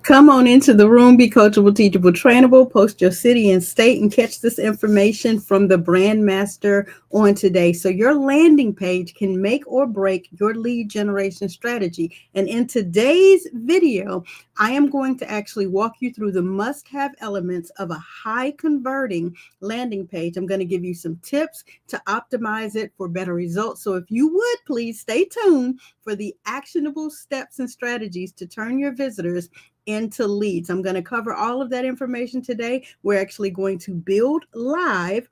Come on into the room, be coachable, teachable, trainable, post your city and state, and catch this information from the brand master on today. So your landing page can make or break your lead generation strategy. And in today's video, I am going to actually walk you through the must-have elements of a high converting landing page. I'm going to give you some tips to optimize it for better results. So if you would please stay tuned for the actionable steps and strategies to turn your visitors into leads. I'm going to cover all of that information today. We're actually going to build live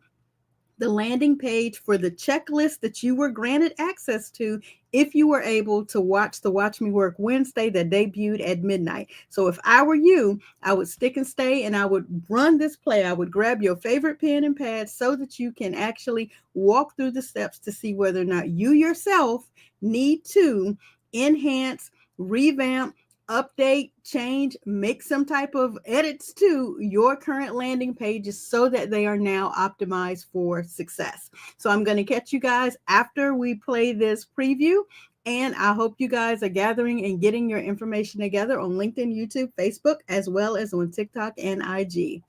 the landing page for the checklist that you were granted access to if you were able to watch the Watch Me Work Wednesday that debuted at midnight. So if I were you, I would stick and stay and I would run this play. I would grab your favorite pen and pad so that you can actually walk through the steps to see whether or not you yourself need to enhance, revamp, update, change, make some type of edits to your current landing pages so that they are now optimized for success. So I'm going to catch you guys after we play this preview. And I hope you guys are gathering and getting your information together on LinkedIn, YouTube, Facebook, as well as on TikTok and IG.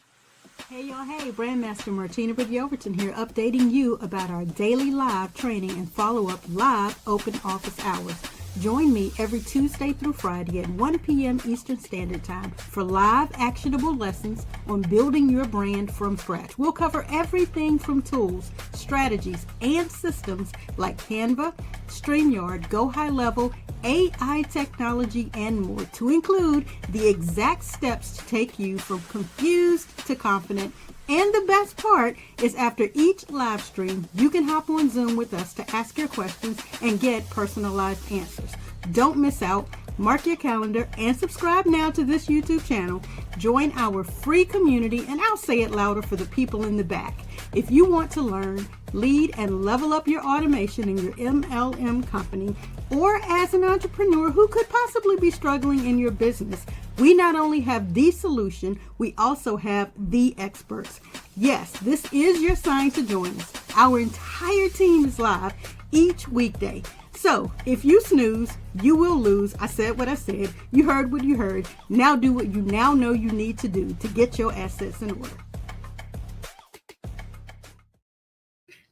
Hey y'all, hey, Brandmaster Martina with Yelverton here, updating you about our daily live training and follow-up live open office hours. Join me every Tuesday through Friday at 1 p.m. Eastern Standard Time for live actionable lessons on building your brand from scratch. We'll cover everything from tools, strategies, and systems like Canva, StreamYard, GoHighLevel, AI technology, and more, to include the exact steps to take you from confused to confident. And the best part is after each live stream, you can hop on Zoom with us to ask your questions and get personalized answers. Don't miss out. Mark your calendar and subscribe now to this YouTube channel. Join our free community, and I'll say it louder for the people in the back. If you want to learn, lead, and level up your automation in your MLM company, or as an entrepreneur who could possibly be struggling in your business, we not only have the solution, we also have the experts. Yes, this is your sign to join us. Our entire team is live each weekday. So if you snooze, you will lose. I said what I said. You heard what you heard. Now do what you now know you need to do to get your assets in order.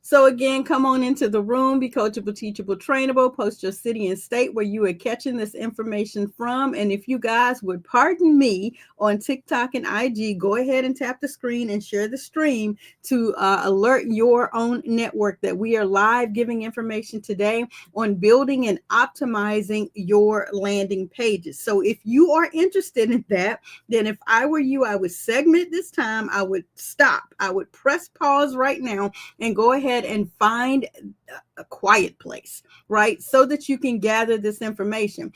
So again, come on into the room, be coachable, teachable, trainable, post your city and state where you are catching this information from. And if you guys would pardon me on TikTok and IG, go ahead and tap the screen and share the stream to alert your own network that we are live giving information today on building and optimizing your landing pages. So if you are interested in that, then if I were you, I would segment this time. I would stop. I would press pause right now and go ahead and find a quiet place, right? So that you can gather this information.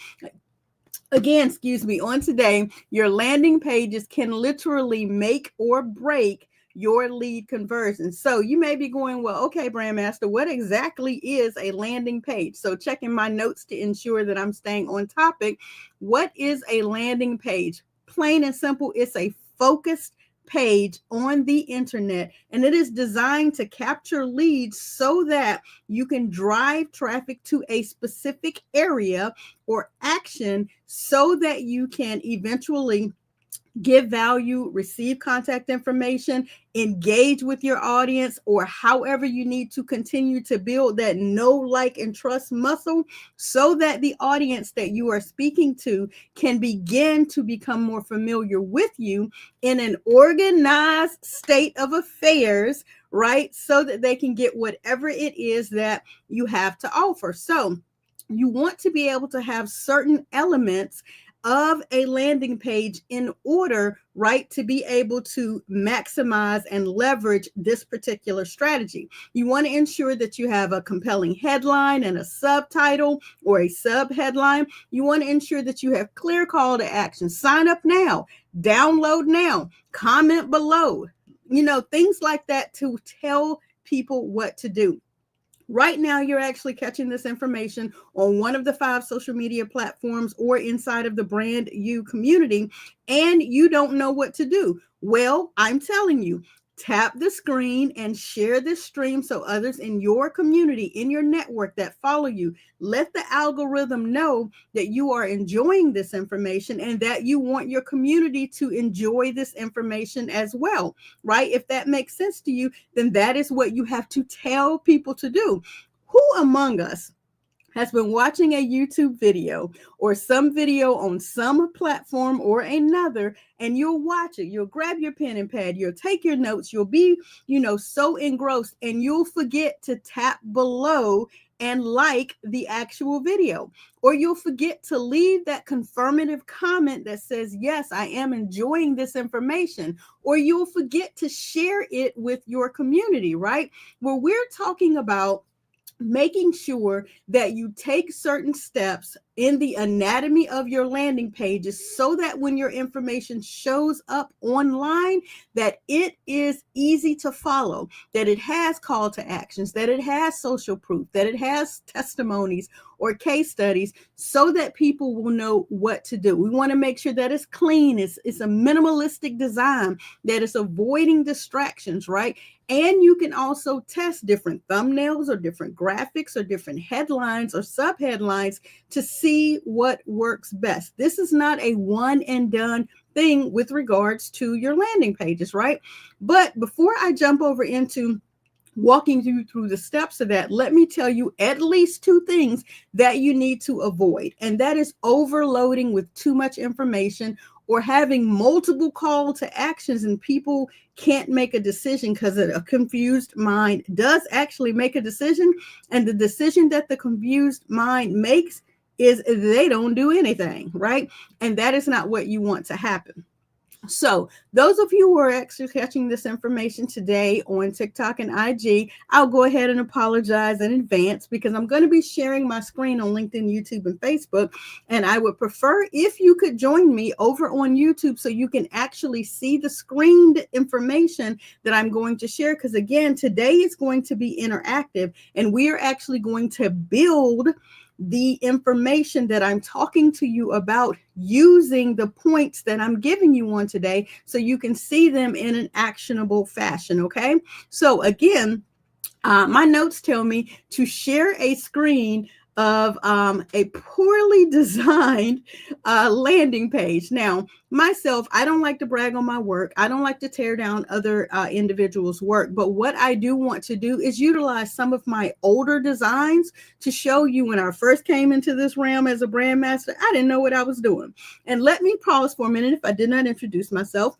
Again, on today, your landing pages can literally make or break your lead conversion. So you may be going, well, okay, Brandmaster, what exactly is a landing page? So checking my notes to ensure that I'm staying on topic. What is a landing page? Plain and simple, it's a focused page on the internet, and it is designed to capture leads so that you can drive traffic to a specific area or action so that you can eventually give value, receive contact information, engage with your audience, or however you need to continue to build that know, like, and trust muscle so that the audience that you are speaking to can begin to become more familiar with you in an organized state of affairs, right? So that they can get whatever it is that you have to offer. So you want to be able to have certain elements of a landing page in order, right, to be able to maximize and leverage this particular strategy. You want to ensure that you have a compelling headline and a subtitle or a subheadline. You want to ensure that you have clear call to action. Sign up now, download now, comment below, things like that to tell people what to do. Right now, you're actually catching this information on one of the 5 social media platforms or inside of the Brand You community, and you don't know what to do. Well, I'm telling you, tap the screen and share this stream so others in your community, in your network that follow you, let the algorithm know that you are enjoying this information and that you want your community to enjoy this information as well, right? If that makes sense to you, then that is what you have to tell people to do. Who among us has been watching a YouTube video or some video on some platform or another, and you'll watch it, you'll grab your pen and pad, you'll take your notes, you'll be, so engrossed, and you'll forget to tap below and like the actual video, or you'll forget to leave that confirmative comment that says, yes, I am enjoying this information, or you'll forget to share it with your community, right? Well, we're talking about making sure that you take certain steps in the anatomy of your landing pages so that when your information shows up online, that it is easy to follow, that it has call to actions, that it has social proof, that it has testimonies or case studies, so that people will know what to do. We want to make sure that it's clean, it's a minimalistic design, that it's avoiding distractions, right? And you can also test different thumbnails or different graphics or different headlines or subheadlines to see what works best. This is not a one and done thing with regards to your landing pages, right? But before I jump over into walking you through the steps of that, let me tell you at least two things that you need to avoid. And that is overloading with too much information or having multiple call to actions and people can't make a decision, because a confused mind does actually make a decision. And the decision that the confused mind makes is they don't do anything, right? And that is not what you want to happen. So those of you who are actually catching this information today on TikTok and IG, I'll go ahead and apologize in advance because I'm going to be sharing my screen on LinkedIn, YouTube, and Facebook. And I would prefer if you could join me over on YouTube so you can actually see the screened information that I'm going to share. Because again, today is going to be interactive and we are actually going to build the information that I'm talking to you about using the points that I'm giving you on today so you can see them in an actionable fashion, okay? So again, my notes tell me to share a screen of a poorly designed landing page. Now, myself, I don't like to brag on my work. I don't like to tear down other individuals' work. But what I do want to do is utilize some of my older designs to show you when I first came into this realm as a brand master, I didn't know what I was doing. And let me pause for a minute if I did not introduce myself.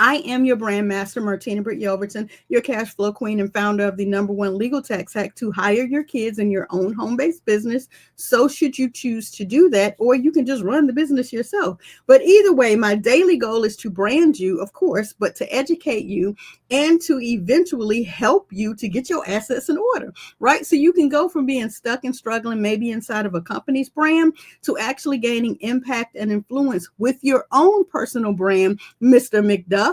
I am your brand master, Martina Britt Yelverton, your cash flow queen and founder of the #1 legal tax hack to hire your kids in your own home-based business. So should you choose to do that, or you can just run the business yourself. But either way, my daily goal is to brand you, of course, but to educate you and to eventually help you to get your assets in order, right? So you can go from being stuck and struggling maybe inside of a company's brand to actually gaining impact and influence with your own personal brand, Mr. McDuff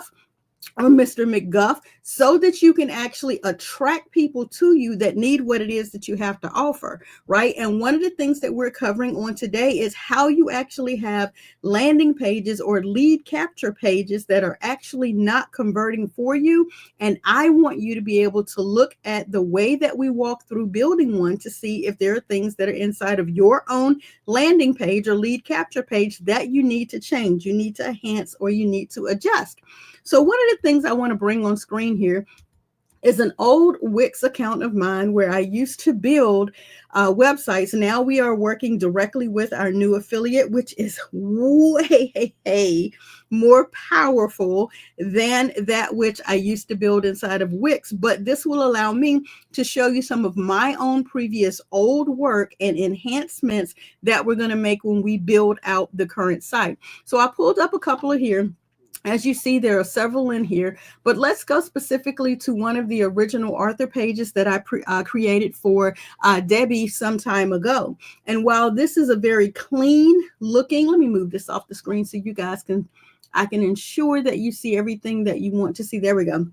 or Mr. McGuff, so that you can actually attract people to you that need what it is that you have to offer, right? And one of the things that we're covering on today is how you actually have landing pages or lead capture pages that are actually not converting for you. And I want you to be able to look at the way that we walk through building one to see if there are things that are inside of your own landing page or lead capture page that you need to change, you need to enhance, or you need to adjust. So one of the things I want to bring on screen here is an old Wix account of mine where I used to build websites. Now we are working directly with our new affiliate, which is way more powerful than that which I used to build inside of Wix. But this will allow me to show you some of my own previous old work and enhancements that we're going to make when we build out the current site. So I pulled up a couple of here. As you see, there are several in here, but let's go specifically to one of the original author pages that I created for Debbie some time ago. And while this is a very clean looking, let me move this off the screen so you guys I can ensure that you see everything that you want to see. There we go.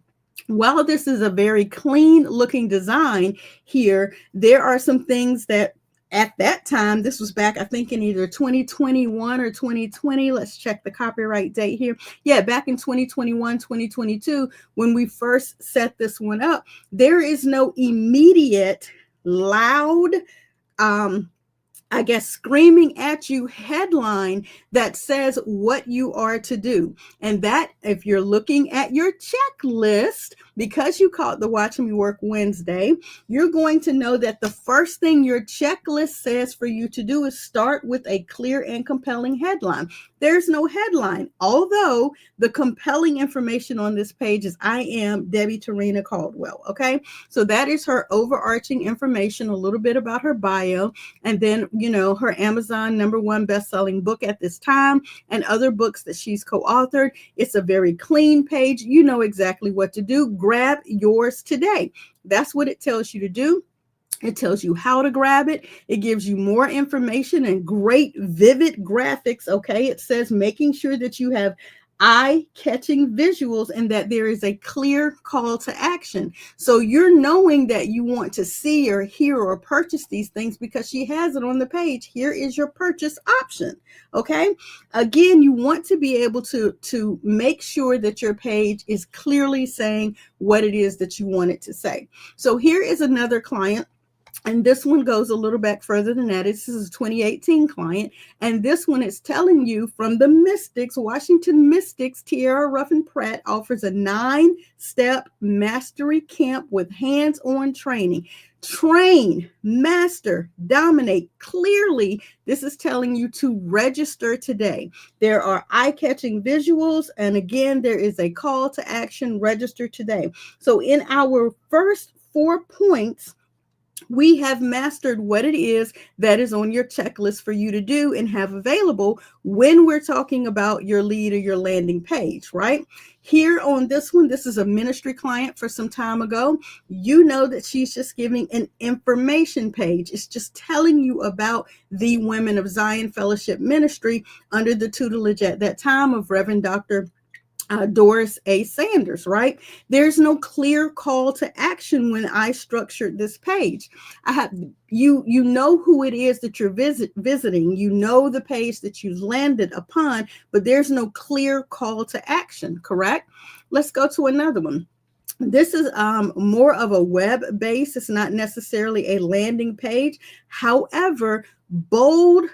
While this is a very clean looking design here, there are some things that at that time, this was back, I think, in either 2021 or 2020. Let's check the copyright date here. Yeah, back in 2021, 2022, when we first set this one up, there is no immediate loud, I guess, screaming at you headline that says what you are to do. And that, if you're looking at your checklist, because you caught the Watch Me Work Wednesday, you're going to know that the first thing your checklist says for you to do is start with a clear and compelling headline. There's no headline, although the compelling information on this page is I am Debbie Tarina Caldwell. Okay, so that is her overarching information, a little bit about her bio, and then, her Amazon #1 best-selling book at this time and other books that she's co-authored. It's a very clean page. You know exactly what to do. Grab yours today. That's what it tells you to do. It tells you how to grab it. It gives you more information and great vivid graphics. Okay. It says making sure that you have eye-catching visuals and that there is a clear call to action. So you're knowing that you want to see or hear or purchase these things because she has it on the page. Here is your purchase option. Okay. Again, you want to be able to make sure that your page is clearly saying what it is that you want it to say. So here is another client. And this one goes a little back further than that. This is a 2018 client. And this one is telling you from the Mystics, Washington Mystics, Tierra Ruffin Pratt offers a 9-step mastery camp with hands-on training. Train, master, dominate. Clearly, this is telling you to register today. There are eye-catching visuals. And again, there is a call to action, register today. So in our first 4 points, we have mastered what it is that is on your checklist for you to do and have available when we're talking about your lead or your landing page, right? Here on this one, this is a ministry client for some time ago. You know that she's just giving an information page. It's just telling you about the Women of Zion Fellowship Ministry under the tutelage at that time of Reverend Dr. Doris A. Sanders, right? There's no clear call to action when I structured this page. I have you know who it is that you're visiting. You know the page that you've landed upon, but there's no clear call to action, correct? Let's go to another one. This is more of a web base. It's not necessarily a landing page. However, bold,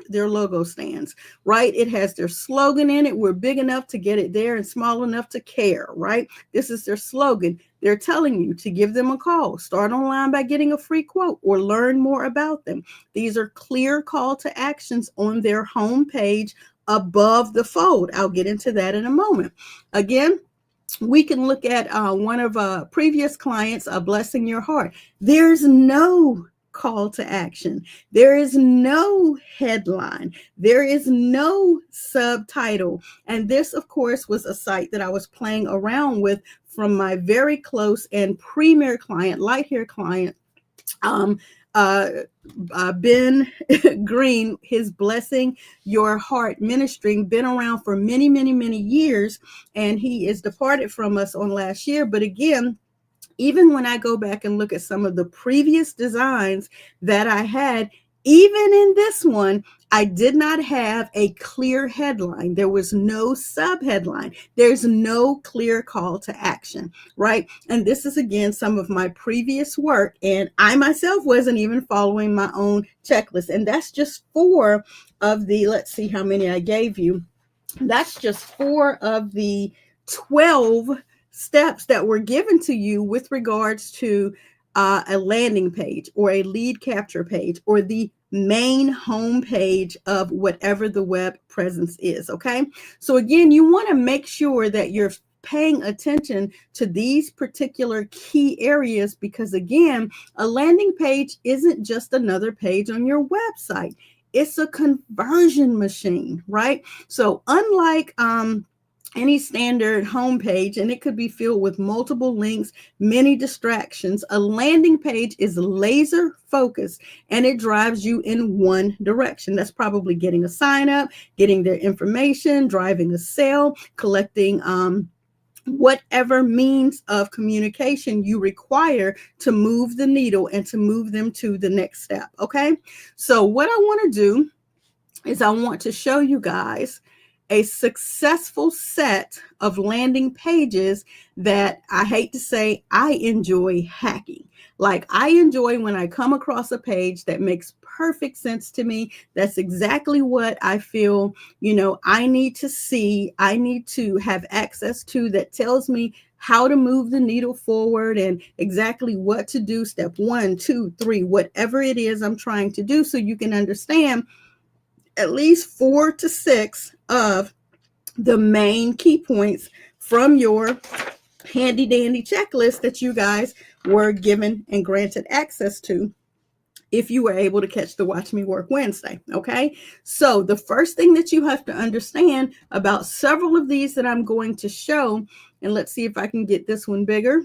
their logo stands, right? It has their slogan in it. We're big enough to get it there and small enough to care, right? This is their slogan. They're telling you to give them a call. Start online by getting a free quote or learn more about them. These are clear call to actions on their homepage above the fold. I'll get into that in a moment. Again, we can look at one of previous clients, Blessing Your Heart. There's no call to action. There is no headline. There is no subtitle. And this, of course, was a site that I was playing around with from my very close and premier client, light hair client, Ben Green. His Blessing Your Heart ministry been around for many, many, many years, and he is departed from us on last year. But again, even when I go back and look at some of the previous designs that I had, even in this one, I did not have a clear headline. There was no subheadline. There's no clear call to action, right? And this is, again, some of my previous work. And I myself wasn't even following my own checklist. And that's just 4 of the, let's see how many I gave you. That's just 4 of the 12 steps that were given to you with regards to a landing page or a lead capture page or the main home page of whatever the web presence is. Okay. So again, you want to make sure that you're paying attention to these particular key areas, because again, a landing page isn't just another page on your website. It's a conversion machine, right? So unlike any standard homepage, and it could be filled with multiple links, many distractions, a landing page is laser focused and it drives you in one direction. That's probably getting a sign up, getting their information, driving a sale, collecting whatever means of communication you require to move the needle and to move them to the next step. Okay. So what I want to do is I want to show you guys a successful set of landing pages that I hate to say I enjoy hacking. Like, I enjoy when I come across a page that makes perfect sense to me. That's exactly what I feel, I need to see, I need to have access to, that tells me how to move the needle forward and exactly what to do, step 1, 2, 3, whatever it is I'm trying to do, so you can understand at least 4 to 6 of the main key points from your handy dandy checklist that you guys were given and granted access to if you were able to catch the Watch Me Work Wednesday. Okay. So the first thing that you have to understand about several of these that I'm going to show, and let's see if I can get this one bigger.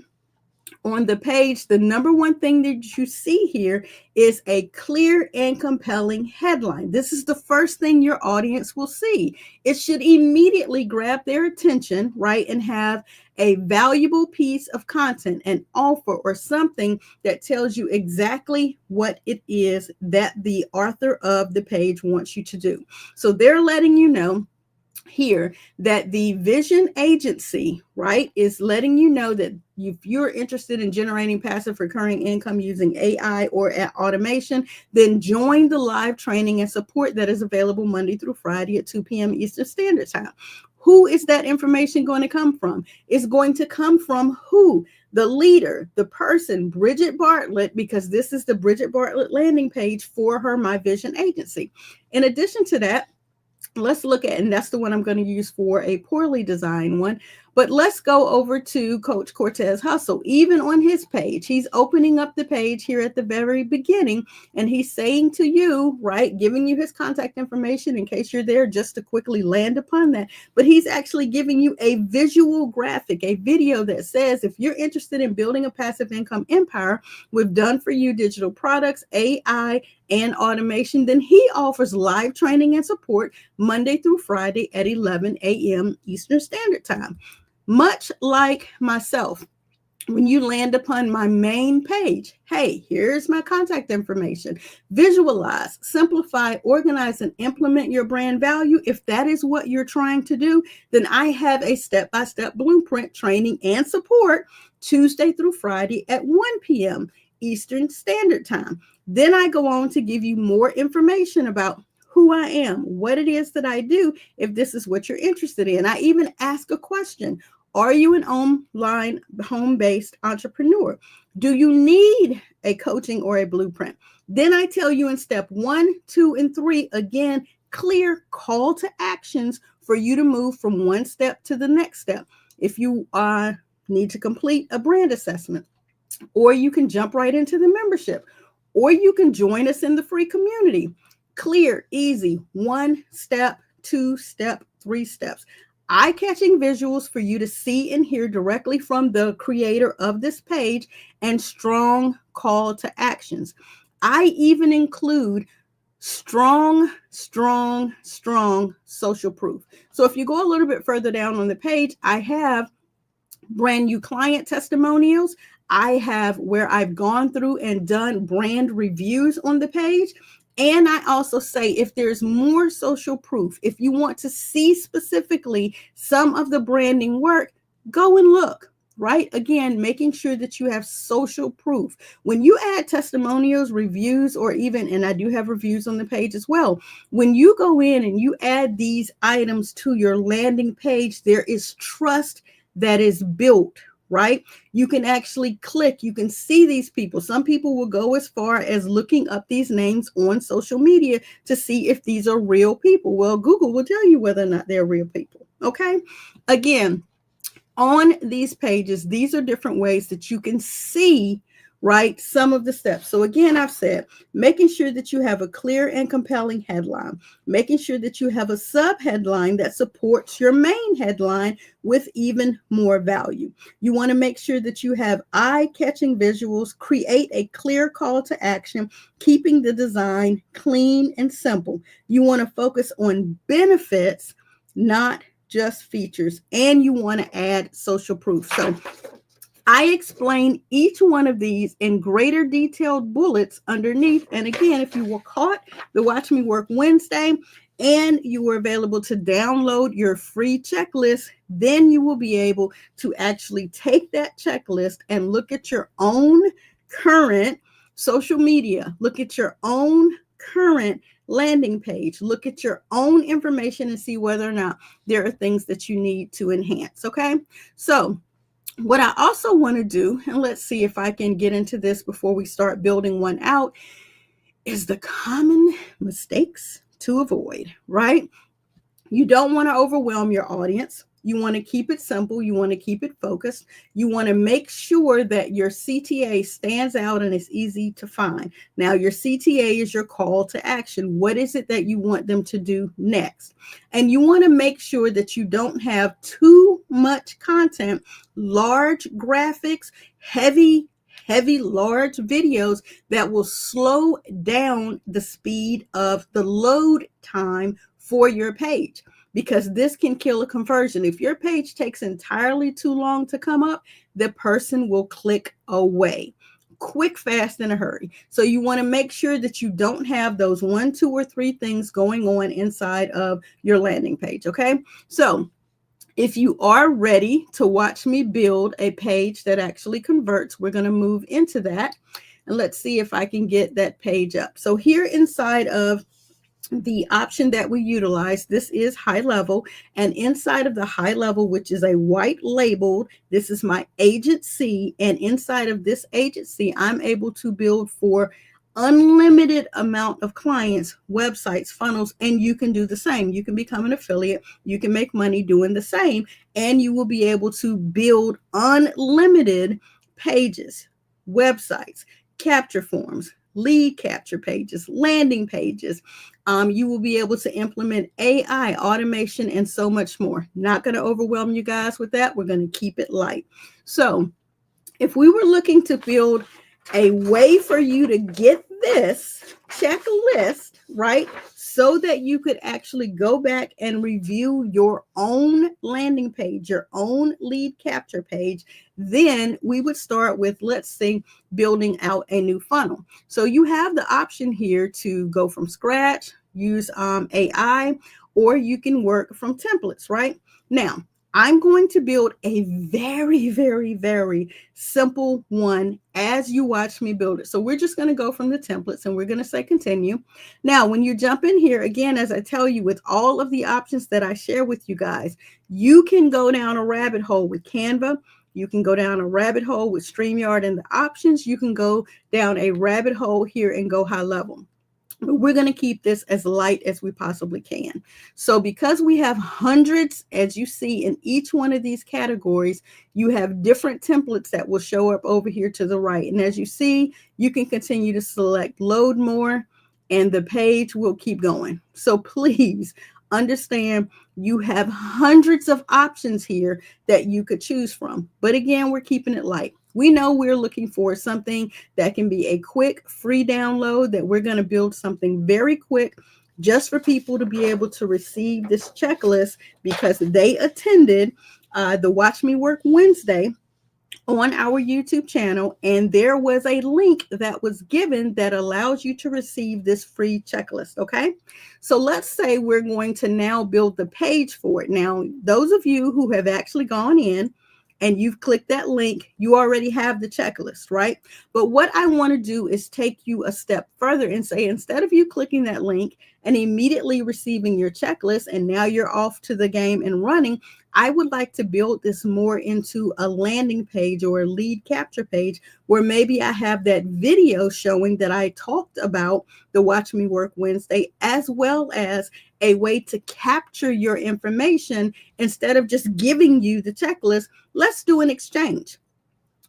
On the page, the number one thing that you see here is a clear and compelling headline. This is the first thing your audience will see. It should immediately grab their attention, right, and have a valuable piece of content, an offer, or something that tells you exactly what it is that the author of the page wants you to do. So they're letting you know here that the vision agency, right, is letting you know that if you're interested in generating passive recurring income using AI or automation, then join the live training and support that is available Monday through Friday at 2 p.m. Eastern Standard Time. Who is that information going to come from? It's going to come from who? The leader, the person, Bridget Bartlett, because this is the Bridget Bartlett landing page for her My Vision agency. In addition to that, let's look at, and that's the one I'm going to use for a poorly designed one, but let's go over to Coach Cortez Hustle. Even on his page, he's opening up the page here at the very beginning, and he's saying to you, right, giving you his contact information in case you're there, just to quickly land upon that. But he's actually giving you a visual graphic, a video that says, if you're interested in building a passive income empire with done for you digital products, AI, and automation, then he offers live training and support Monday through Friday at 11 a.m. Eastern Standard Time. Much like myself, when you land upon my main page, hey, here's my contact information. Visualize, simplify, organize, and implement your brand value. If that is what you're trying to do, then I have a step-by-step blueprint training and support Tuesday through Friday at 1 p.m. Eastern Standard Time. Then I go on to give you more information about who I am, what it is that I do, if this is what you're interested in. I even ask a question. Are you an online, home-based entrepreneur? Do you need a coaching or a blueprint? Then I tell you in step 1, 2, and 3, again, clear call to actions for you to move from one step to the next step. If you need to complete a brand assessment, or you can jump right into the membership, or you can join us in the free community. Clear, easy, 1 step, 2 step, 3 steps. Eye-catching visuals for you to see and hear directly from the creator of this page, and strong call to actions. I even include strong social proof. So if you go a little bit further down on the page, I have brand new client testimonials. I have where I've gone through and done brand reviews on the page. And I also say, if there's more social proof, if you want to see specifically some of the branding work, go and look, right? Again, making sure that you have social proof. When you add testimonials, reviews, or even, and I do have reviews on the page as well, when you go in and you add these items to your landing page, there is trust that is built, right? You can actually click, you can see these people. Some people will go as far as looking up these names on social media to see if these are real people. Well, Google will tell you whether or not they're real people, okay? Again, on these pages, these are different ways that you can see, right, some of the steps. So again, I've said, making sure that you have a clear and compelling headline, making sure that you have a subheadline that supports your main headline with even more value. You want to make sure that you have eye-catching visuals, create a clear call to action, keeping the design clean and simple. You want to focus on benefits, not just features, and you want to add social proof. So I explain each one of these in greater detailed bullets underneath. And again, if you were caught the Watch Me Work Wednesday and you were available to download your free checklist, then you will be able to actually take that checklist and look at your own current social media, look at your own current landing page, look at your own information and see whether or not there are things that you need to enhance. Okay, so what I also want to do, and let's see if I can get into this before we start building one out, is the common mistakes to avoid, right? You don't want to overwhelm your audience. You want to keep it simple. You want to keep it focused. You want to make sure that your CTA stands out and is easy to find. Now, your CTA is your call to action. What is it that you want them to do next? And you want to make sure that you don't have too much content, large graphics, heavy, large videos that will slow down the speed of the load time for your page, because this can kill a conversion. If your page takes entirely too long to come up, the person will click away. Quick, fast, in a hurry. So you want to make sure that you don't have those 1, 2, or 3 things going on inside of your landing page. Okay, so if you are ready to watch me build a page that actually converts, we're going to move into that. And let's see if I can get that page up. So here inside of the option that we utilize, this is high level, and inside of the high level, which is a white labeled, this is my agency, and inside of this agency I'm able to build for unlimited amount of clients, websites, funnels, and you can do the same. You can become an affiliate, you can make money doing the same, and you will be able to build unlimited pages, websites, capture forms, lead capture pages, landing pages. You will be able to implement AI, automation, and so much more. Not going to overwhelm you guys with that. We're going to keep it light. So if we were looking to build a way for you to get this checklist, right, so that you could actually go back and review your own landing page, your own lead capture page, then we would start with, let's say, building out a new funnel. So you have the option here to go from scratch, use AI, or you can work from templates, right? Now, I'm going to build a very, very, very simple one as you watch me build it. So we're just going to go from the templates and we're going to say continue. Now, when you jump in here, again, as I tell you, with all of the options that I share with you guys, you can go down a rabbit hole with Canva. You can go down a rabbit hole with StreamYard and the options. You can go down a rabbit hole here and GoHighLevel. But we're going to keep this as light as we possibly can. So because we have hundreds, as you see in each one of these categories, you have different templates that will show up over here to the right. And as you see, you can continue to select load more and the page will keep going. So please understand you have hundreds of options here that you could choose from. But again, we're keeping it light. We know we're looking for something that can be a quick free download, that we're going to build something very quick just for people to be able to receive this checklist because they attended the Watch Me Work Wednesday on our YouTube channel, and there was a link that was given that allows you to receive this free checklist. Okay, so let's say we're going to now build the page for it. Now, those of you who have actually gone in and you've clicked that link, you already have the checklist, right? But what I want to do is take you a step further and say, instead of you clicking that link and immediately receiving your checklist, and now you're off to the game and running, I would like to build this more into a landing page or a lead capture page where maybe I have that video showing that I talked about the Watch Me Work Wednesday, as well as a way to capture your information instead of just giving you the checklist. Let's do an exchange.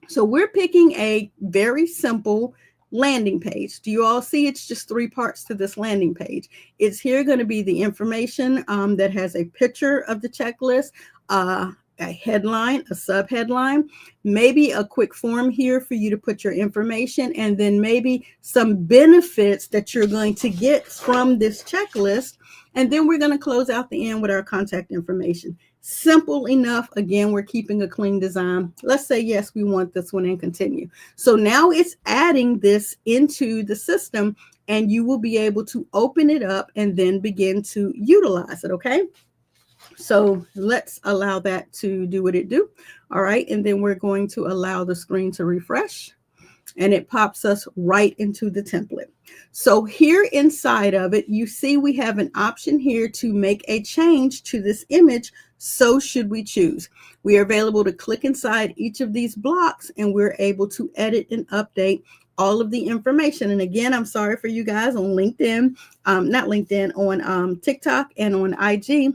So we're picking a very simple landing page. Do you all see? It's just 3 parts to this landing page. It's here going to be the information that has a picture of the checklist, a headline, a subheadline, maybe a quick form here for you to put your information, and then maybe some benefits that you're going to get from this checklist. And then we're going to close out the end with our contact information. Simple enough. Again, we're keeping a clean design. Let's say, yes, we want this one and continue. So now it's adding this into the system, and you will be able to open it up and then begin to utilize it. Okay. So let's allow that to do what it do. All right. And then we're going to allow the screen to refresh, and it pops us right into the template. So here inside of it, you see we have an option here to make a change to this image. So should we choose, we are available to click inside each of these blocks, and we're able to edit and update all of the information. And again, I'm sorry for you guys on LinkedIn, not LinkedIn, on TikTok and on IG.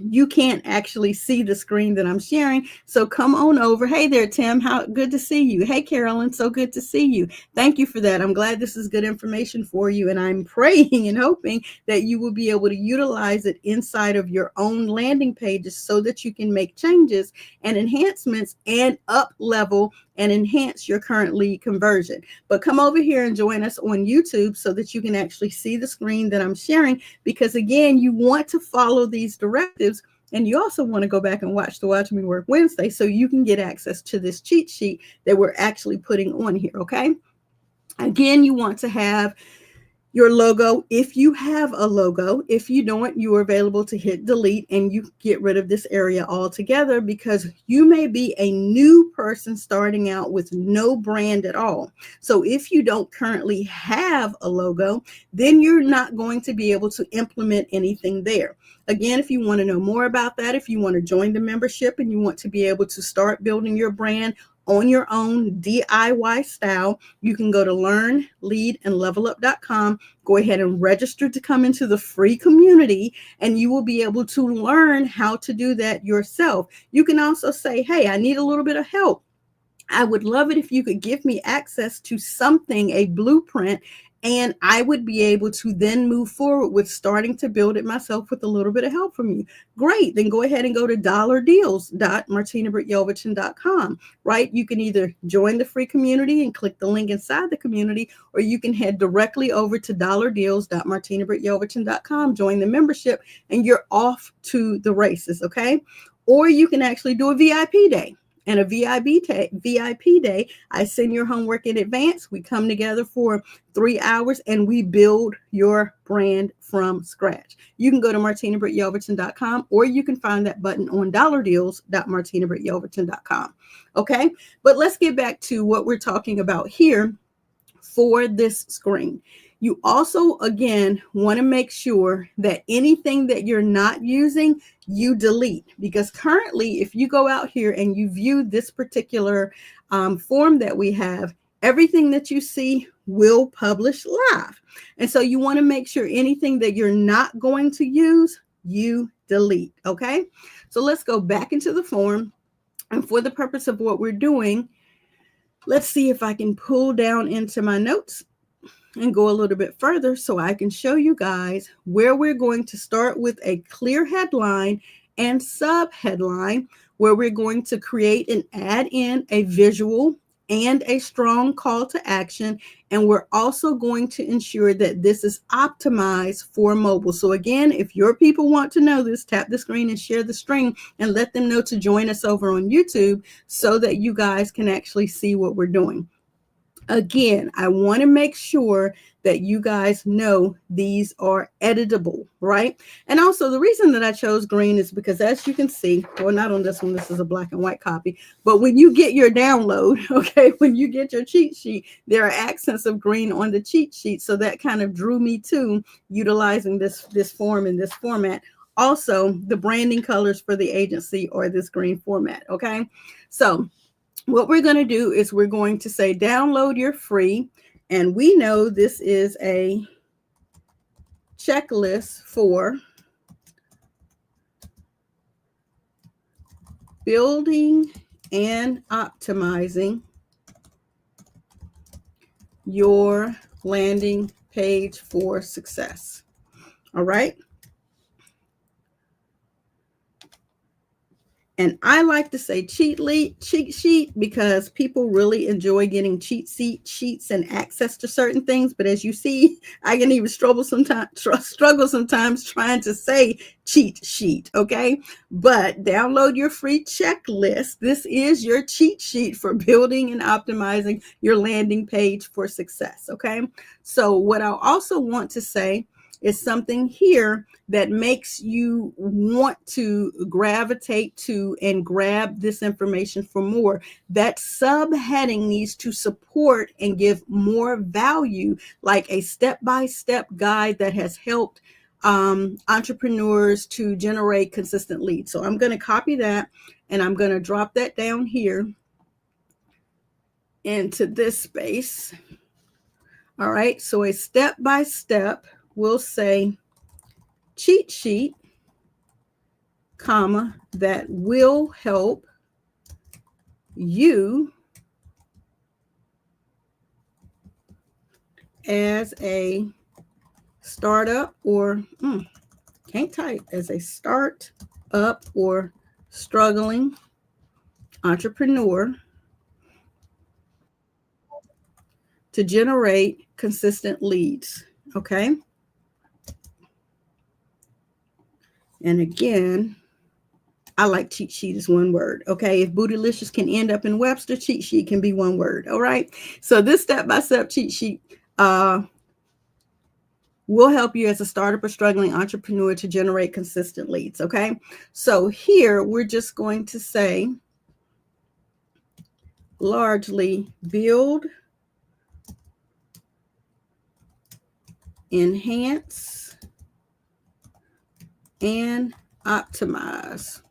You can't actually see the screen that I'm sharing. So come on over. Hey there, Tim. How good to see you. Hey, Carolyn. So good to see you. Thank you for that. I'm glad this is good information for you. And I'm praying and hoping that you will be able to utilize it inside of your own landing pages so that you can make changes and enhancements and up level and enhance your current lead conversion. But come over here and join us on YouTube so that you can actually see the screen that I'm sharing, because again, you want to follow these directives, and you also want to go back and watch the Watch Me Work Wednesday so you can get access to this cheat sheet that we're actually putting on here. Okay. Again, you want to have your logo if you have a logo. If you don't, you are available to hit delete and you get rid of this area altogether, because you may be a new person starting out with no brand at all. So if you don't currently have a logo, then you're not going to be able to implement anything there. Again, if you want to know more about that, if you want to join the membership and you want to be able to start building your brand on your own DIY style, you can go to learnleadandlevelup.com. Go ahead and register to come into the free community, and you will be able to learn how to do that yourself. You can also say, hey, I need a little bit of help. I would love it if you could give me access to something, a blueprint, and I would be able to then move forward with starting to build it myself with a little bit of help from you. Great. Then go ahead and go to dollardeals.martinabrityelverton.com, right? You can either join the free community and click the link inside the community, or you can head directly over to dollardeals.martinabrityelverton.com, join the membership, and you're off to the races. Okay. Or you can actually do a VIP day. And a VIP day, I send your homework in advance. We come together for 3 hours and we build your brand from scratch. You can go to martinabrityelverton.com, or you can find that button on dollardeals.martinabrityelverton.com. Okay, but let's get back to what we're talking about here for this screen. You also, again, want to make sure that anything that you're not using, you delete, because currently, if you go out here and you view this particular form that we have, everything that you see will publish live. And so you want to make sure anything that you're not going to use, you delete. Okay. So let's go back into the form. And for the purpose of what we're doing, let's see if I can pull down into my notes and go a little bit further so I can show you guys where we're going to start with a clear headline and subheadline, where we're going to create and add in a visual and a strong call to action. And we're also going to ensure that this is optimized for mobile. So again, if your people want to know this, tap the screen and share the stream and let them know to join us over on YouTube so that you guys can actually see what we're doing. Again, I want to make sure that you guys know these are editable, right? And also the reason that I chose green is because, as you can see, well, not on this one, this is a black and white copy, but when you get your download, okay, when you get your cheat sheet, there are accents of green on the cheat sheet. So that kind of drew me to utilizing this form in this format. Also, the branding colors for the agency are this green format, okay? So what we're going to do is we're going to say download your free, and we know this is a checklist for building and optimizing your landing page for success. All right. And I like to say cheat sheet because people really enjoy getting sheets and access to certain things. But as you see, I can even struggle sometimes trying to say cheat sheet. Okay. But download your free checklist. This is your cheat sheet for building and optimizing your landing page for success. Okay. So what I also want to say is something here that makes you want to gravitate to and grab this information for more. That subheading needs to support and give more value, like a step-by-step guide that has helped entrepreneurs to generate consistent leads. So I'm going to copy that and I'm going to drop that down here into this space. All right, so a step-by-step will say cheat sheet, comma, that will help you as a startup or can't type, as a start up or struggling entrepreneur to generate consistent leads. Okay. And again, I like cheat sheet as one word. Okay. If bootylicious can end up in Webster, cheat sheet can be one word. All right. So this step-by-step cheat sheet will help you as a startup or struggling entrepreneur to generate consistent leads. Okay. So here we're just going to say largely build, enhance, and optimize.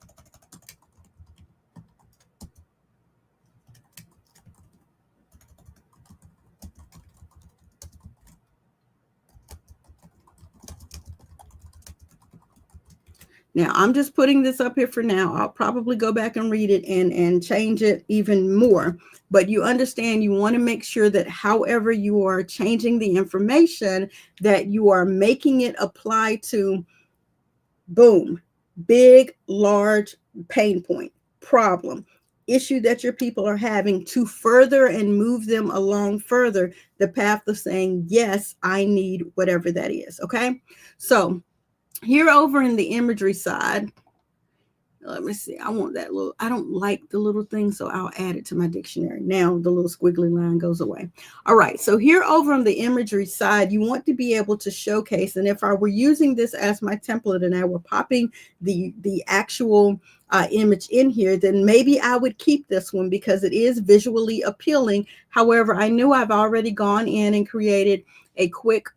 Now, I'm just putting this up here for now. I'll probably go back and read it and change it even more. But you understand, you want to make sure that however you are changing the information, that you are making it apply to, boom, big, large pain point, problem, issue that your people are having, to further and move them along further the path of saying, yes, I need whatever that is. Okay. So here over in the imagery side, let me see. I want that little, I don't like the little thing, so I'll add it to my dictionary. Now the little squiggly line goes away. All right. So here over on the imagery side, you want to be able to showcase. And if I were using this as my template and I were popping the actual image in here, then maybe I would keep this one because it is visually appealing. However, I knew I've already gone in and created a quick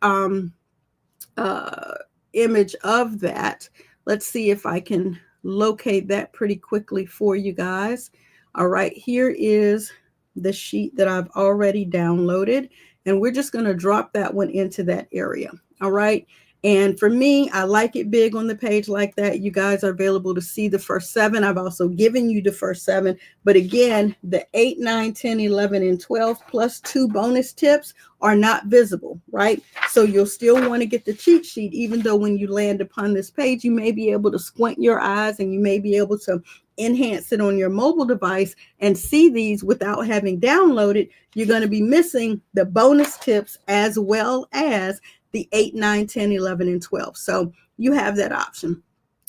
image of that. Let's see if I can locate that pretty quickly for you guys. All right, here is the sheet that I've already downloaded, and we're just going to drop that one into that area. All right. And for me, I like it big on the page like that. You guys are available to see the first 7. I've also given you the first 7. But again, the 8, 9, 10, 11, and 12 plus 2 bonus tips are not visible, right? So you'll still want to get the cheat sheet, even though when you land upon this page, you may be able to squint your eyes and you may be able to enhance it on your mobile device and see these without having downloaded. You're going to be missing the bonus tips as well as the 8, 9, 10, 11, and 12. So you have that option.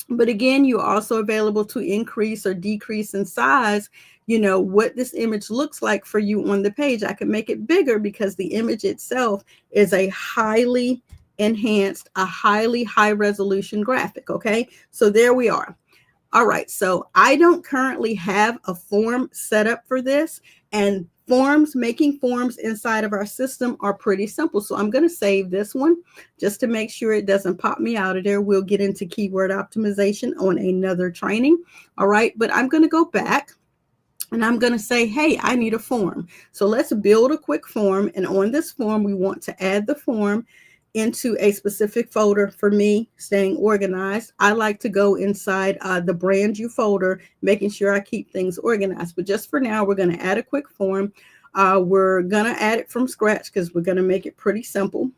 But again, you're also available to increase or decrease in size, you know, what this image looks like for you on the page. I can make it bigger because the image itself is a highly enhanced, a highly high resolution graphic. Okay, so there we are. All right, so I don't currently have a form set up for this, and making forms inside of our system are pretty simple. So I'm going to save this one just to make sure it doesn't pop me out of there. We'll get into keyword optimization on another training. All right, but I'm going to go back and I'm going to say, hey, I need a form. So let's build a quick form. And on this form, we want to add the form into a specific folder. For me, staying organized, I like to go inside the brand new folder, making sure I keep things organized. But just for now, we're going to add a quick form. We're going to add it from scratch because we're going to make it pretty simple.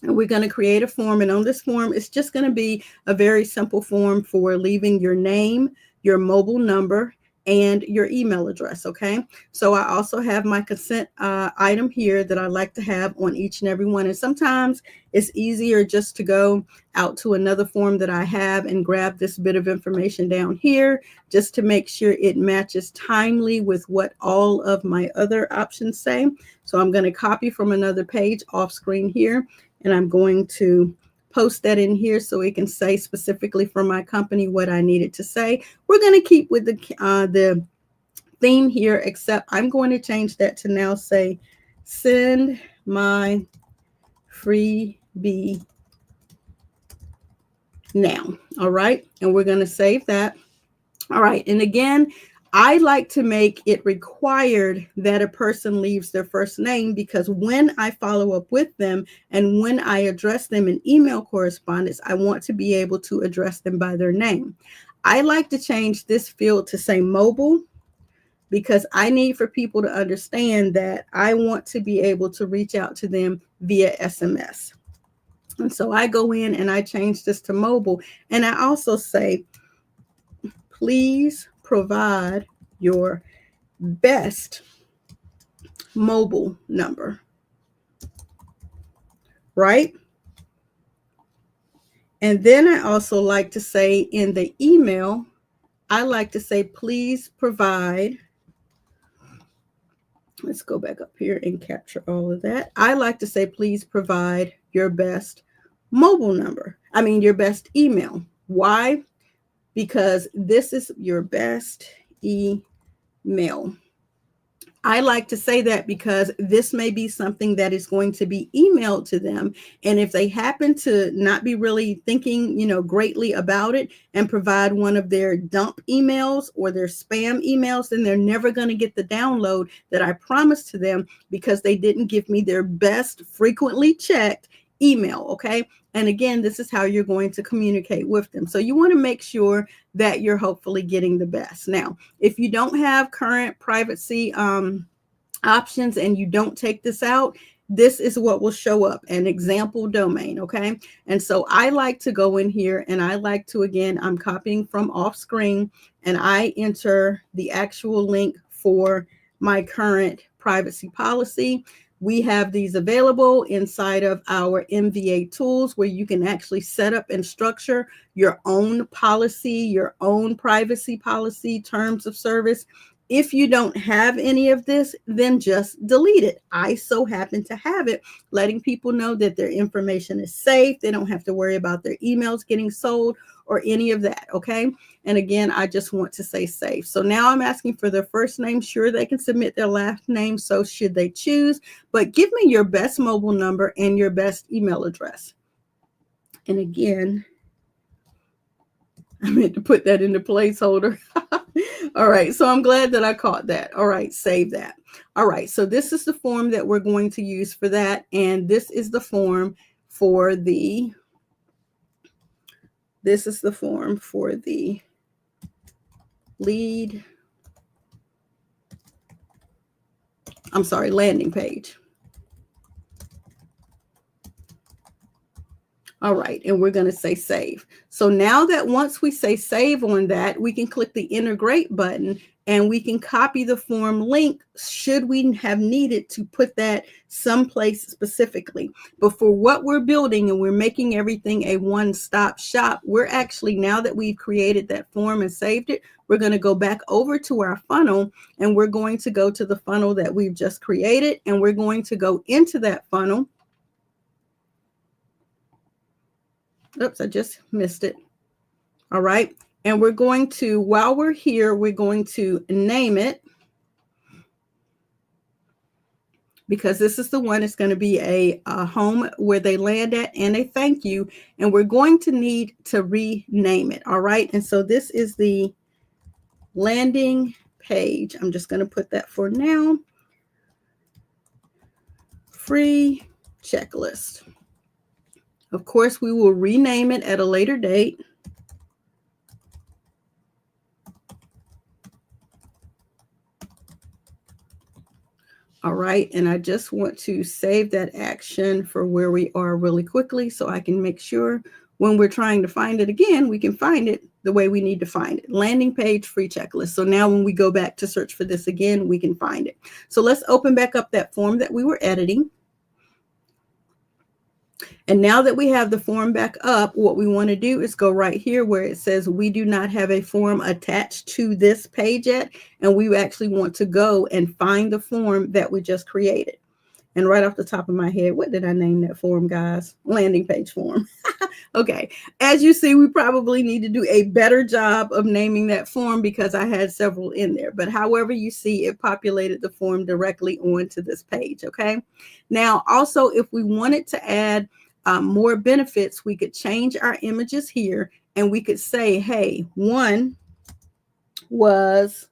And we're going to create a form. And on this form, it's just going to be a very simple form for leaving your name, your mobile number, and your email address. Okay. So I also have my consent item here that I like to have on each and every one. And sometimes it's easier just to go out to another form that I have and grab this bit of information down here just to make sure it matches timely with what all of my other options say. So I'm going to copy from another page off screen here, and I'm going to post that in here so it can say specifically for my company what I needed to say. We're going to keep with the theme here, except I'm going to change that to now say, send my freebie now. All right. And we're going to save that. All right. And again, I like to make it required that a person leaves their first name, because when I follow up with them and when I address them in email correspondence, I want to be able to address them by their name. I like to change this field to say mobile, because I need for people to understand that I want to be able to reach out to them via SMS. And so I go in and I change this to mobile. And I also say, please provide your best mobile number, right? And then I also like to say in the email, I like to say, please provide, let's go back up here and capture all of that. I like to say, please provide your best mobile number. I mean, your best email. Why? Because this is your best email. I like to say that because this may be something that is going to be emailed to them. And if they happen to not be really thinking, greatly about it and provide one of their dump emails or their spam emails, then they're never going to get the download that I promised to them, because they didn't give me their best frequently checked email. Okay. And again, this is how you're going to communicate with them. So you want to make sure that you're hopefully getting the best. Now, if you don't have current privacy options and you don't take this out, this is what will show up, an example domain. Okay. And so I like to go in here and I like to, again, I'm copying from off screen and I enter the actual link for my current privacy policy. We have these available inside of our MVA tools, where you can actually set up and structure your own policy, your own privacy policy, terms of service. If you don't have any of this, then just delete it. I so happen to have it, letting people know that their information is safe. They don't have to worry about their emails getting sold or any of that. Okay. And again, I just want to say safe. So now I'm asking for their first name. Sure, they can submit their last name, so should they choose, but give me your best mobile number and your best email address. And again, I meant to put that in the placeholder. All right. So I'm glad that I caught that. All right. Save that. All right. So this is the form that we're going to use for that. And this is the form for the, landing page. All right, and we're going to say save. So now that once we say save on that, we can click the integrate button and we can copy the form link should we have needed to put that someplace specifically. But for what we're building and we're making everything a one-stop shop, we're actually, now that we've created that form and saved it, we're going to go back over to our funnel and we're going to go to the funnel that we've just created and we're going to go into that funnel. Oops, I just missed it. All right. And we're going to, while we're here, we're going to name it, because this is the one that's going to be a home where they land at and a thank you. And we're going to need to rename it. All right. And so this is the landing page. I'm just going to put that for now. Free checklist. Of course, we will rename it at a later date. All right, and I just want to save that action for where we are really quickly so I can make sure when we're trying to find it again, we can find it the way we need to find it. Landing page, free checklist. So now when we go back to search for this again, we can find it. So let's open back up that form that we were editing. And now that we have the form back up, what we want to do is go right here where it says we do not have a form attached to this page yet. And we actually want to go and find the form that we just created. And right off the top of my head, what did I name that form, guys? Landing page form. Okay. As you see, we probably need to do a better job of naming that form because I had several in there. But however you see, it populated the form directly onto this page. Okay. Now, also, if we wanted to add more benefits, we could change our images here and we could say, hey, one was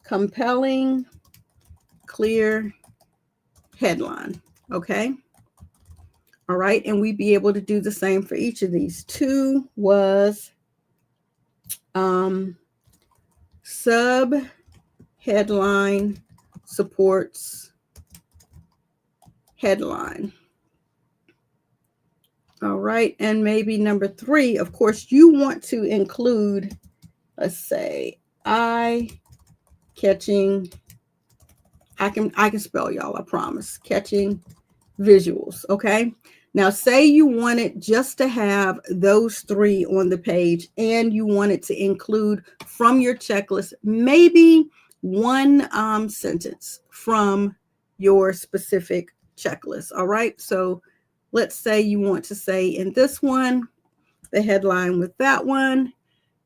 compelling, clear headline. Okay. All right. And we'd be able to do the same for each of these. Two was subheadline supports headline. All right. And maybe number three, of course, you want to include, let's say, eye-catching. I can spell, y'all, I promise. Catching visuals. Okay. Now, say you wanted just to have those three on the page and you wanted to include from your checklist, maybe one sentence from your specific checklist. All right. So let's say you want to say in this one, the headline with that one,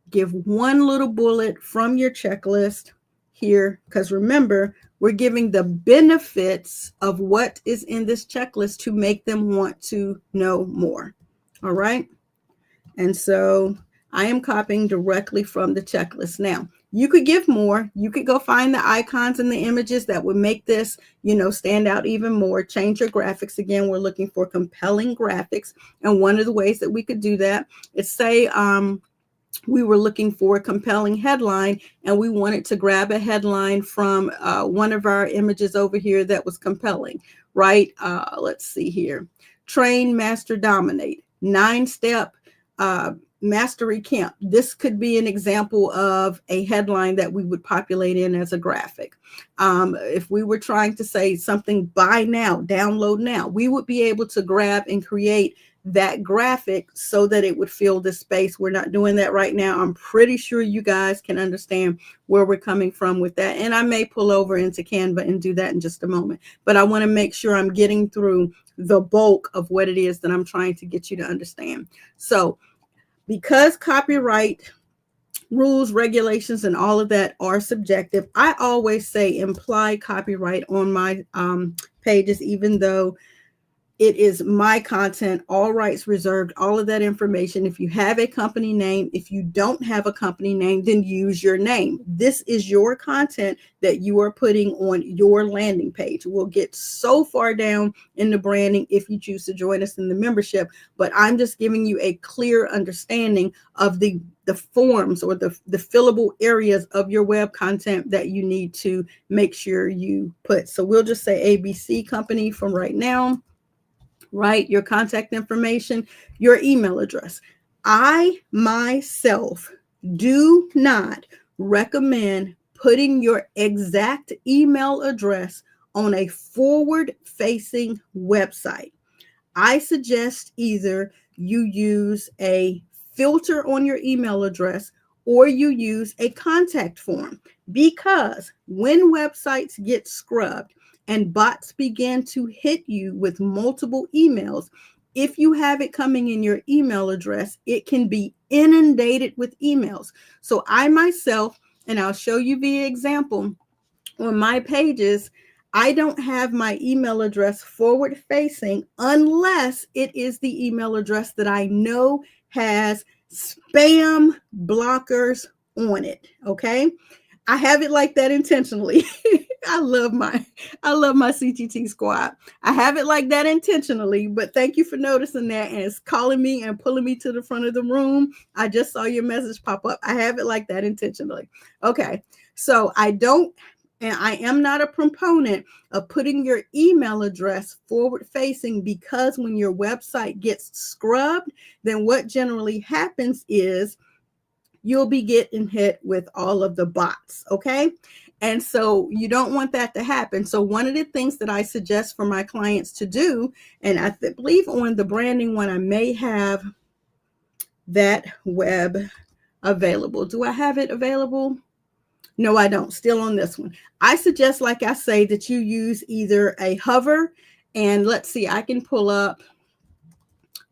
give one little bullet from your checklist here, because remember, we're giving the benefits of what is in this checklist to make them want to know more. All right. And so I am copying directly from the checklist. Now, you could give more. You could go find the icons and the images that would make this, stand out even more. Change your graphics. Again, we're looking for compelling graphics. And one of the ways that we could do that is say, we were looking for a compelling headline and we wanted to grab a headline from one of our images over here that was compelling, right? Let's see here. Train, master, dominate. 9-step mastery camp. This could be an example of a headline that we would populate in as a graphic. If we were trying to say something buy now, download now, we would be able to grab and create that graphic so that it would fill the space. We're not doing that right now. I'm pretty sure you guys can understand where we're coming from with that. And I may pull over into Canva and do that in just a moment. But I want to make sure I'm getting through the bulk of what it is that I'm trying to get you to understand. So because copyright rules, regulations, and all of that are subjective, I always say imply copyright on my pages, even though it is my content, all rights reserved, all of that information. If you have a company name, if you don't have a company name, then use your name. This is your content that you are putting on your landing page. We'll get so far down in the branding if you choose to join us in the membership, but I'm just giving you a clear understanding of the forms or the fillable areas of your web content that you need to make sure you put. So we'll just say ABC company from right now. Right? Your contact information, your email address. I myself do not recommend putting your exact email address on a forward-facing website. I suggest either you use a filter on your email address or you use a contact form, because when websites get scrubbed, and bots begin to hit you with multiple emails, if you have it coming in your email address, it can be inundated with emails. So I myself, and I'll show you the example on my pages, I don't have my email address forward facing unless it is the email address that I know has spam blockers on it. Okay. I have it like that intentionally. I love my CTT squad. I have it like that intentionally, but thank you for noticing that. And it's calling me and pulling me to the front of the room. I just saw your message pop up. I have it like that intentionally. Okay. So I don't And I am not a proponent of putting your email address forward facing, because when your website gets scrubbed, then what generally happens is you'll be getting hit with all of the bots. Okay. And so you don't want that to happen. So one of the things that I suggest for my clients to do, and I believe on the branding one, I may have that web available. Do I have it available? No, I don't. Still on this one. I suggest, like I say, that you use either a hover, and let's see, I can pull up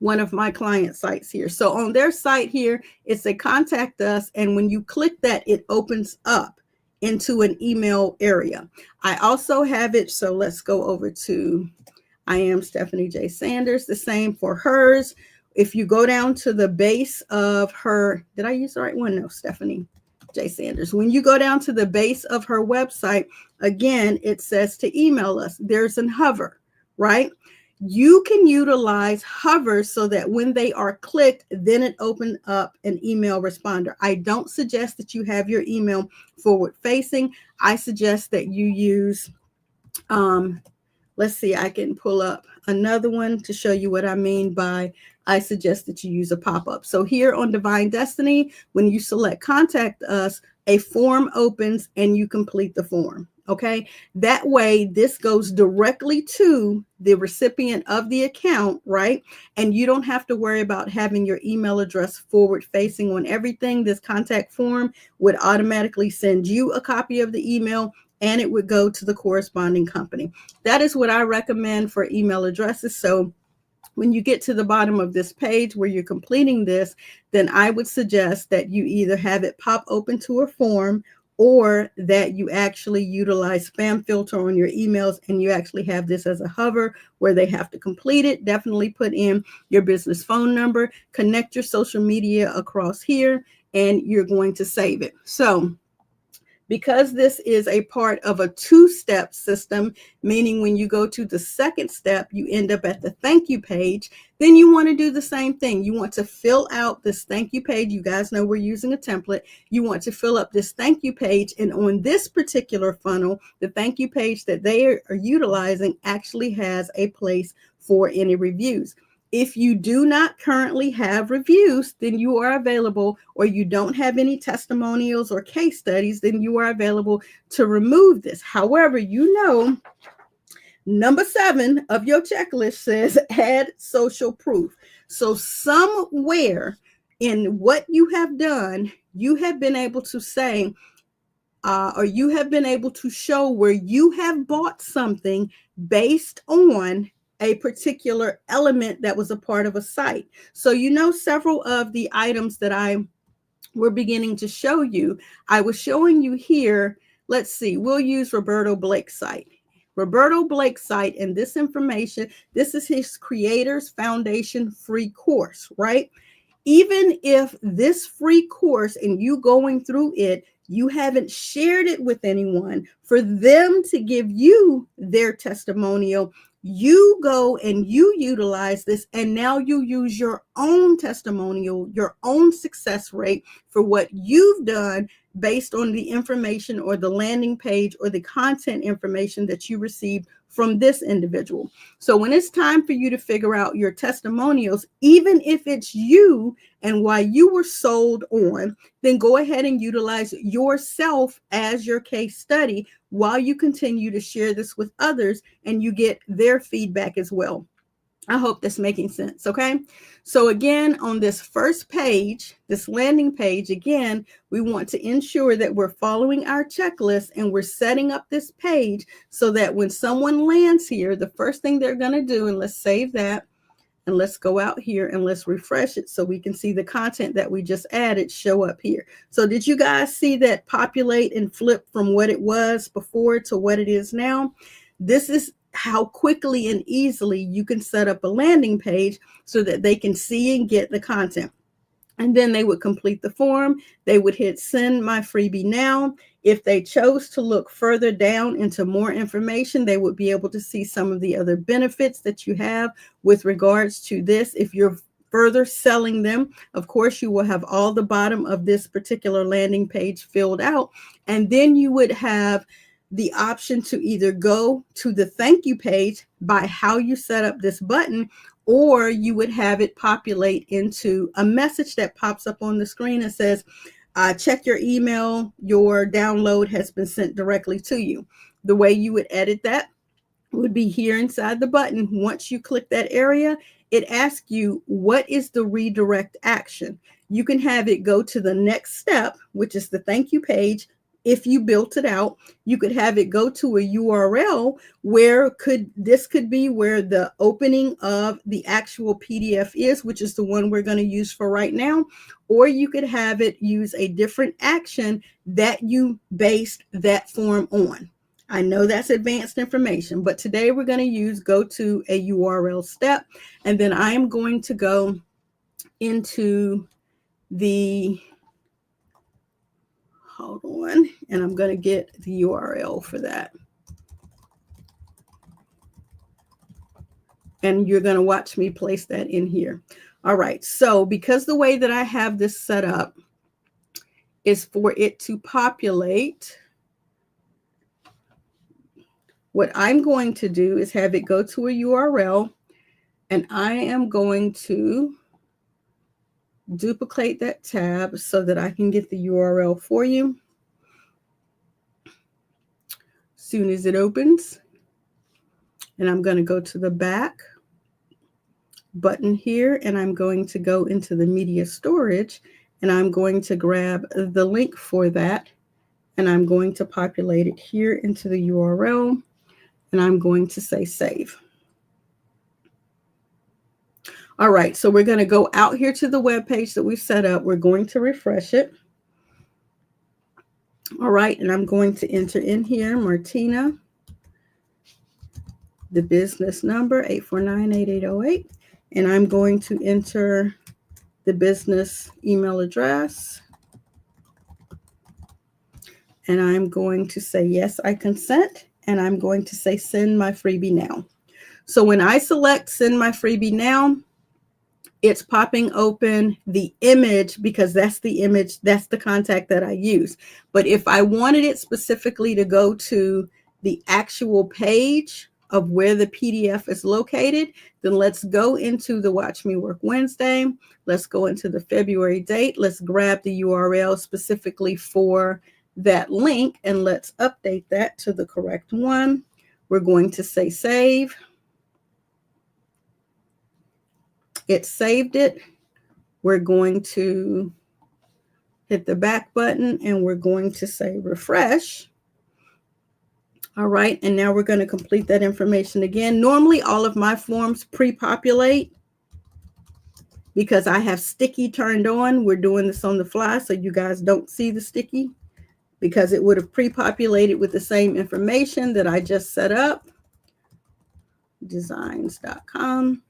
one of my client sites here. So on their site here, it's a contact us. And when you click that, it opens up into an email area. I also have it. So let's go over to, I am Stephanie J. Sanders, the same for hers. If you go down to the base of her, did I use the right one? No, Stephanie J. Sanders. When you go down to the base of her website, again, it says to email us. There's an hover, right? You can utilize hover so that when they are clicked, then it opens up an email responder. I don't suggest that you have your email forward facing. I suggest that you use, let's see, I can pull up another one to show you what I mean by, I suggest that you use a pop-up. So here on Divine Destiny, when you select contact us, a form opens and you complete the form. Okay, that way this goes directly to the recipient of the account, right? And you don't have to worry about having your email address forward facing on everything. This contact form would automatically send you a copy of the email, and it would go to the corresponding company. That is what I recommend for email addresses. So when you get to the bottom of this page where you're completing this, then I would suggest that you either have it pop open to a form, or that you actually utilize spam filter on your emails and you actually have this as a hover where they have to complete it. Definitely put in your business phone number, connect your social media across here, and you're going to save it. So because this is a part of a two-step system, meaning when you go to the second step, you end up at the thank you page, then you want to do the same thing. You want to fill out this thank you page. You guys know we're using a template. You want to fill up this thank you page. And on this particular funnel, the thank you page that they are utilizing actually has a place for any reviews. If you do not currently have reviews, then you are available, or you don't have any testimonials or case studies, then you are available to remove this. However, you know, number 7 of your checklist says add social proof. So somewhere in what you have done, you have been able to say, or you have been able to show where you have bought something based on a particular element that was a part of a site. So, you know, several of the items that I were beginning to show you, I was showing you here. Let's see, we'll use Roberto Blake's site. Roberto Blake's site, and this information, this is his Creators Foundation free course, right? Even if this free course and you going through it, you haven't shared it with anyone for them to give you their testimonial, you go and you utilize this, and now you use your own testimonial, your own success rate for what you've done based on the information or the landing page or the content information that you received from this individual. So when it's time for you to figure out your testimonials, even if it's you and why you were sold on, then go ahead and utilize yourself as your case study while you continue to share this with others and you get their feedback as well. I hope that's making sense. Okay. So again, on this first page, this landing page, again, we want to ensure that we're following our checklist and we're setting up this page so that when someone lands here, the first thing they're going to do, and let's save that, and let's go out here and let's refresh it so we can see the content that we just added show up here. So did you guys see that populate and flip from what it was before to what it is now? This is how quickly and easily you can set up a landing page so that they can see and get the content. And then they would complete the form. They would hit send my freebie now. If they chose to look further down into more information, they would be able to see some of the other benefits that you have with regards to this. If you're further selling them, of course, you will have all the bottom of this particular landing page filled out. And then you would have the option to either go to the thank you page by how you set up this button, or you would have it populate into a message that pops up on the screen and says, check your email, your download has been sent directly to you. The way you would edit that would be here inside the button. Once you click that area, it asks you, what is the redirect action? You can have it go to the next step, which is the thank you page. If you built it out, you could have it go to a URL where could be where the opening of the actual PDF is, which is the one we're going to use for right now. Or you could have it use a different action that you based that form on. I know that's advanced information, but today we're going to use go to a URL step. And then I am going to go into the, hold on, and I'm going to get the URL for that. And you're going to watch me place that in here. All right. So because the way that I have this set up is for it to populate, what I'm going to do is have it go to a URL, and I am going to duplicate that tab so that I can get the URL for you. As soon as it opens, and I'm going to go to the back button here, and I'm going to go into the media storage, and I'm going to grab the link for that, and I'm going to populate it here into the URL, and I'm going to say save. All right, so we're going to go out here to the web page that we've set up. We're going to refresh it. All right, and I'm going to enter in here Martina, the business number 849-8808, and I'm going to enter the business email address, and I'm going to say yes, I consent, and I'm going to say send my freebie now. So when I select send my freebie now, it's popping open the image because that's the image, that's the contact that I use. But if I wanted it specifically to go to the actual page of where the PDF is located, then let's go into the Watch Me Work Wednesday. Let's go into the February date. Let's grab the URL specifically for that link, and let's update that to the correct one. We're going to say save. It saved it. We're going to hit the back button, and we're going to say refresh. All right, and now we're going to complete that information again. Normally, all of my forms pre-populate because I have sticky turned on. We're doing this on the fly, so you guys don't see the sticky because it would have pre-populated with the same information that I just set up. Designs.com.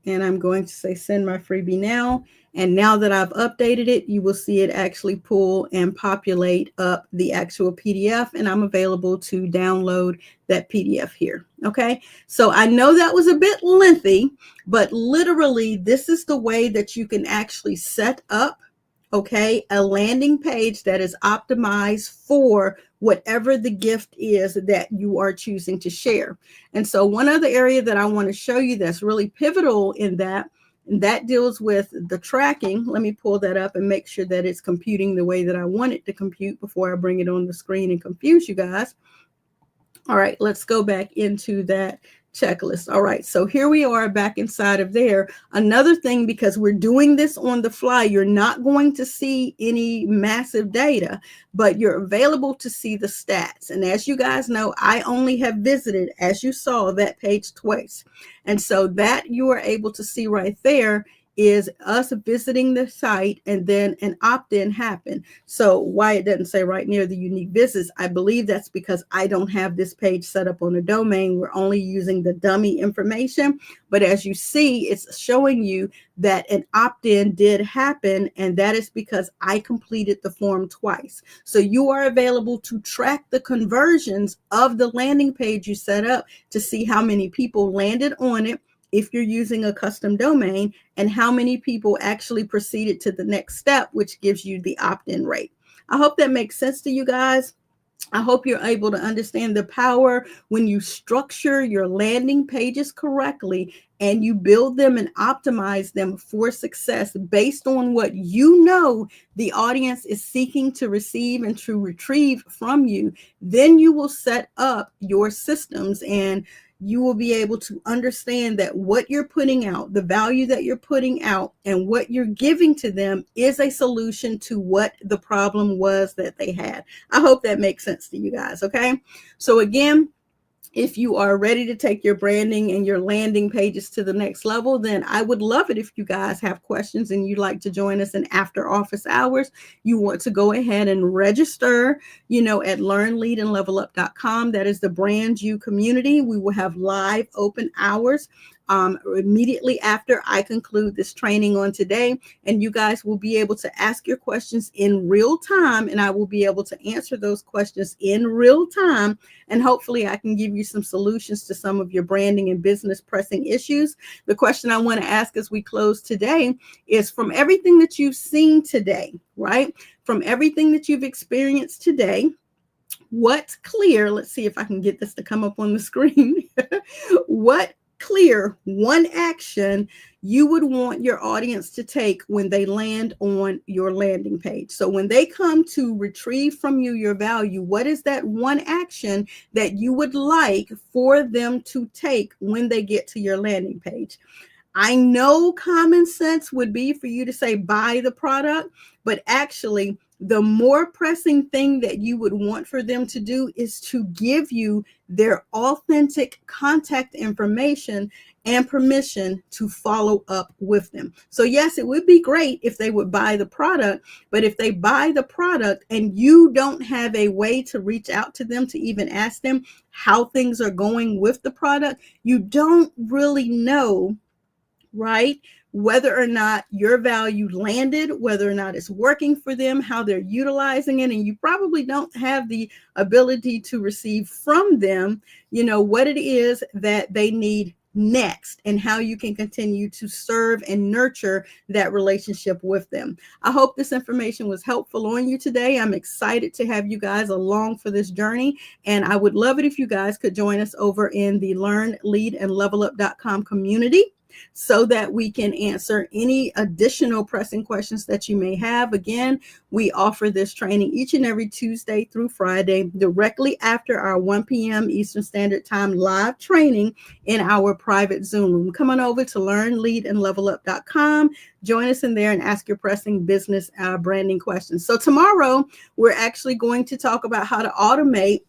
And I'm going to say send my freebie now. And now that I've updated it, you will see it actually pull and populate up the actual PDF, and I'm available to download that PDF here. Okay, so I know that was a bit lengthy, but literally this is the way that you can actually set up, okay, a landing page that is optimized for whatever the gift is that you are choosing to share. And so one other area that I want to show you that's really pivotal in that, and that deals with the tracking. Let me pull that up and make sure that it's computing the way that I want it to compute before I bring it on the screen and confuse you guys. All right, let's go back into that checklist. All right, so here we are back inside of there. Another thing, because we're doing this on the fly, you're not going to see any massive data, but you're available to see the stats. And as you guys know, I only have visited, as you saw, that page twice. And so that you are able to see right there is us visiting the site, and then an opt-in happened. So why it doesn't say right near the unique visits, I believe that's because I don't have this page set up on a domain. We're only using the dummy information. But as you see, it's showing you that an opt-in did happen, and that is because I completed the form twice. So you are available to track the conversions of the landing page you set up to see how many people landed on it if you're using a custom domain, and how many people actually proceeded to the next step, which gives you the opt-in rate. I hope that makes sense to you guys. I hope you're able to understand the power when you structure your landing pages correctly and you build them and optimize them for success based on what you know the audience is seeking to receive and to retrieve from you. Then you will set up your systems and you will be able to understand that what you're putting out, the value that you're putting out, and what you're giving to them is a solution to what the problem was that they had. I hope that makes sense to you guys. Okay. So again, if you are ready to take your branding and your landing pages to the next level, then I would love it if you guys have questions and you'd like to join us in after office hours. You want to go ahead and register, at learnleadandlevelup.com. That is the Brand You community. We will have live open hours immediately after I conclude this training on today, and you guys will be able to ask your questions in real time, and I will be able to answer those questions in real time, and hopefully I can give you some solutions to some of your branding and business pressing issues. The question I want to ask as we close today is, from everything that you've seen today, right? From everything that you've experienced today, what's clear? Let's see if I can get this to come up on the screen. What clear one action you would want your audience to take when they land on your landing page? So when they come to retrieve from you your value, what is that one action that you would like for them to take when they get to your landing page? I know common sense would be for you to say buy the product, but actually the more pressing thing that you would want for them to do is to give you their authentic contact information and permission to follow up with them. So yes, it would be great if they would buy the product, but if they buy the product and you don't have a way to reach out to them to even ask them how things are going with the product, you don't really know, right, whether or not your value landed, whether or not it's working for them, how they're utilizing it, and you probably don't have the ability to receive from them, what it is that they need next and how you can continue to serve and nurture that relationship with them. I hope this information was helpful on you today. I'm excited to have you guys along for this journey, and I would love it if you guys could join us over in the learnleadandlevelup.com community, so that we can answer any additional pressing questions that you may have. Again, we offer this training each and every Tuesday through Friday, directly after our 1 p.m. Eastern Standard Time live training in our private Zoom room. Come on over to learnleadandlevelup.com. Join us in there and ask your pressing business branding questions. So tomorrow, we're actually going to talk about how to automate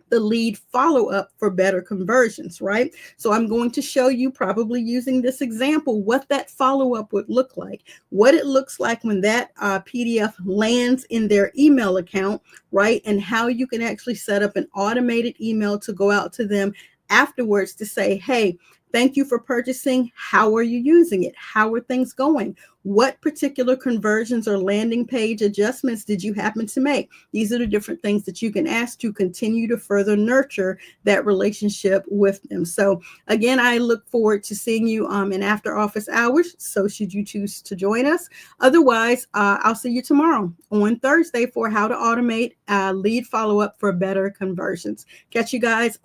the lead follow-up for better conversions, right? So I'm going to show you, probably using this example, what that follow-up would look like, what it looks like when that PDF lands in their email account, right? And how you can actually set up an automated email to go out to them afterwards to say, hey, thank you for purchasing. How are you using it? How are things going? What particular conversions or landing page adjustments did you happen to make? These are the different things that you can ask to continue to further nurture that relationship with them. So again, I look forward to seeing you in after office hours. So should you choose to join us, otherwise, I'll see you tomorrow on Thursday for how to automate lead follow-up for better conversions. Catch you guys.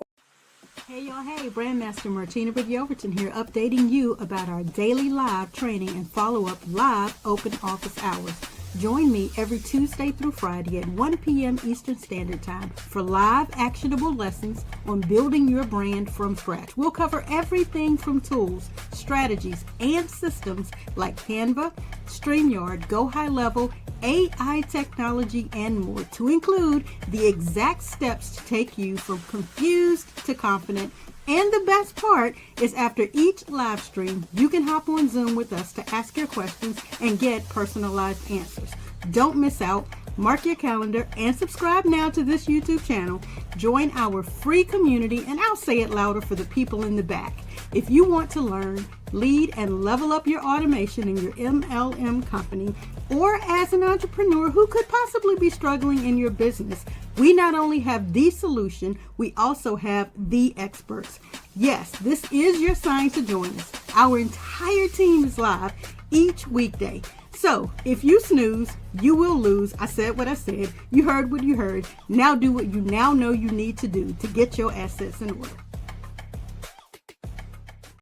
Hey y'all, hey, Brandmaster Martina with Yelverton here, updating you about our daily live training and follow-up live open office hours. Join me every Tuesday through Friday at 1 p.m. Eastern Standard Time for live actionable lessons on building your brand from scratch. We'll cover everything from tools, strategies, and systems like Canva, StreamYard, GoHighLevel, AI technology, and more, to include the exact steps to take you from confused to confident. And the best part is, after each live stream, you can hop on Zoom with us to ask your questions and get personalized answers. Don't miss out. Mark your calendar and subscribe now to this YouTube channel. Join our free community, and I'll say it louder for the people in the back. If you want to learn, lead, and level up your automation in your MLM company, or as an entrepreneur who could possibly be struggling in your business, we not only have the solution, we also have the experts. Yes, this is your sign to join us. Our entire team is live each weekday. So if you snooze, you will lose. I said what I said. You heard what you heard. Now do what you now know you need to do to get your assets in order.